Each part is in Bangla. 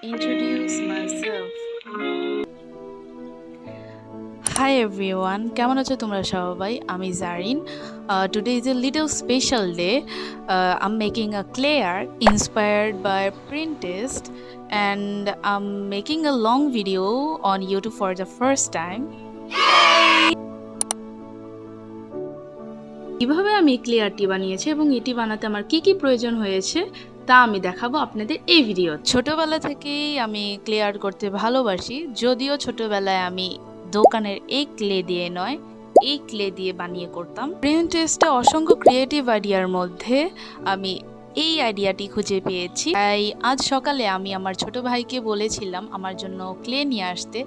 introduce myself. Hi everyone, কেমন আছো তোমরা সবাই? আমি Zarin. Today is a little special day. I'm making a clay art inspired by Pinterest, and I'm making a long video on YouTube for the first time. কিভাবে আমি ক্লে আর্টটি বানিয়েছি এবং এটি বানাতে আমার কি কি প্রয়োজন হয়েছে তা আমি দেখাবো আপনাদের এই ভিডিও। ছোটবেলা থেকেই আমি ক্লে আর্ট করতে ভালোবাসি, যদিও ছোটবেলায় আমি দোকানের এই ক্লে দিয়ে নয়, এই ক্লে দিয়ে বানিয়ে করতাম। প্রিন্টেস্টে অসংখ্য ক্রিয়েটিভ আইডিয়ার মধ্যে আমি এই আইডিয়াটি খুঁজে পেয়েছি। তাই আজ সকালে আমি আমার ছোট ভাইকে বলেছিলাম আমার জন্য ক্লে নিয়ে আসতে।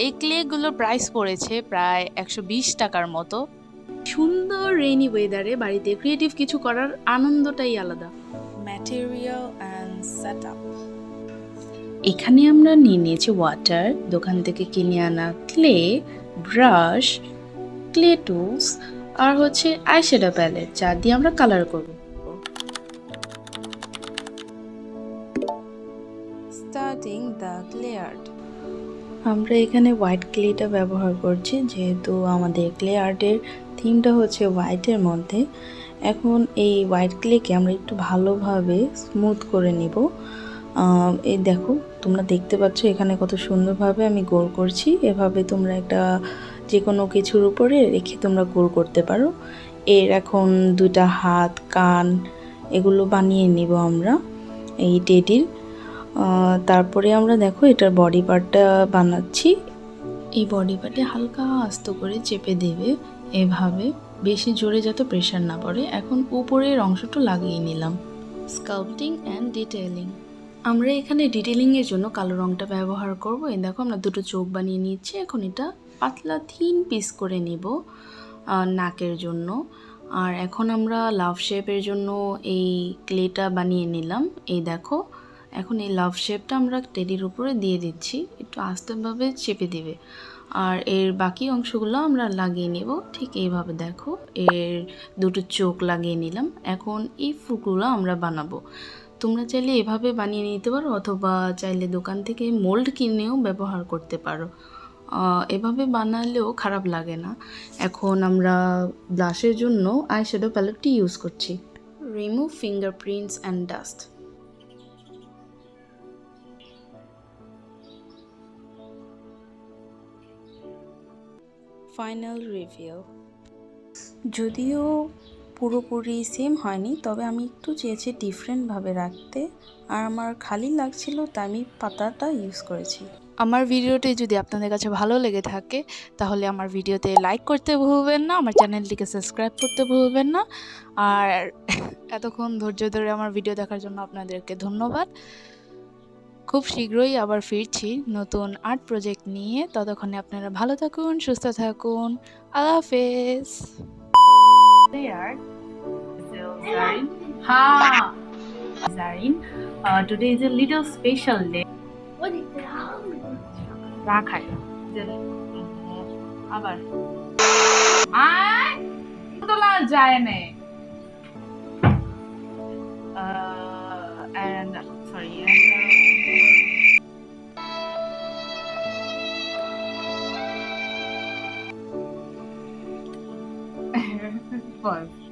এই ক্লেগুলোর প্রাইস পড়েছে প্রায় 120 টাকার মতো। সুন্দর রেইনি ওয়েদারে বাড়িতে ক্রিয়েটিভ কিছু করার আনন্দটাই আলাদা। ম্যাটেরিয়াল অ্যান্ড সেটআপ, এখানে আমরা নিয়ে নিয়েছি ওয়াটার, দোকান থেকে কিনে আনা ক্লে, ব্রাশ, ক্লে টুলস আর হচ্ছে আইশ্যাডো প্যালেট, যা দিয়ে আমরা কালার করব। স্টার্টিং দ্য ক্লে আর্ট, আমরা এখানে হোয়াইট ক্লেটা ব্যবহার করছি যেহেতু আমাদের ক্লে আর্টের থিমটা হচ্ছে হোয়াইটের মধ্যে। এখন এই হোয়াইট ক্লেকে আমরা একটু ভালোভাবে স্মুথ করে নিব। এই দেখো, তোমরা দেখতে পাচ্ছ এখানে কত সুন্দরভাবে আমি গোল করছি। এভাবে তোমরা একটা যে কোনো কিছুর উপরে রেখে তোমরা গোল করতে পারো। এর এখন দুটা হাত, কান এগুলো বানিয়ে নিব আমরা এই টেডির। তারপরে আমরা দেখো এটার বডি পার্টটা বানাচ্ছি। এই বডি পার্টে হালকা আস্ত করে চেপে দেবে এভাবে, বেশি জোরে যাতে প্রেশার না পড়ে। এখন উপরের অংশটা লাগিয়ে নিলাম। স্কাল্পটিং অ্যান্ড ডিটেইলিং, আমরা এখানে ডিটেইলিংয়ের জন্য কালো রঙটা ব্যবহার করব। এই দেখো আমরা দুটো চোখ বানিয়ে নিচ্ছি। এখন এটা পাতলা থিন পিস করে নিব নাকের জন্য। আর এখন আমরা লাভ শেপের জন্য এই ক্লেটা বানিয়ে নিলাম। এই দেখো, এখন এই লাভ শেপটা আমরা টেডির উপরে দিয়ে দিচ্ছি, একটু আস্তেভাবে চেপে দিবে। আর এর বাকি অংশগুলো আমরা লাগিয়ে নেব ঠিক এইভাবে। দেখো, এর দুটো চোখ লাগিয়ে নিলাম। এখন এই ফুলগুলো আমরা বানাবো। তোমরা চাইলে এভাবে বানিয়ে নিতে পারো, অথবা চাইলে দোকান থেকে মোল্ড কিনেও ব্যবহার করতে পারো। এভাবে বানালেও খারাপ লাগে না। এখন আমরা ব্লাশের জন্য আইশ্যাডো প্যালেটটি ইউজ করছি। Remove fingerprints and dust, final review. যদিও পুরোপুরি সেম হয়নি, তবে আমি একটু চেয়েছি ডিফারেন্টভাবে রাখতে, আর আমার খালি লাগছিল তাই আমি পাতাটা ইউজ করেছি। আমার ভিডিওটি যদি আপনাদের কাছে ভালো লেগে থাকে তাহলে আমার ভিডিওতে লাইক করতে ভুলবেন না, আমার চ্যানেলটিকে সাবস্ক্রাইব করতে ভুলবেন না। আর এতক্ষণ ধৈর্য ধরে আমার ভিডিও দেখার জন্য আপনাদেরকে ধন্যবাদ। খুব শীঘ্রই আবার ফিরছি নতুন আর্ট প্রজেক্ট নিয়ে। ততক্ষণে আপনারা ভালো থাকুন, সুস্থ থাকুন। আল্লাহ হাফেজ। Zarin, today is a little special day. রাখাই আবার তোলা যায় না। And sorry, and pause.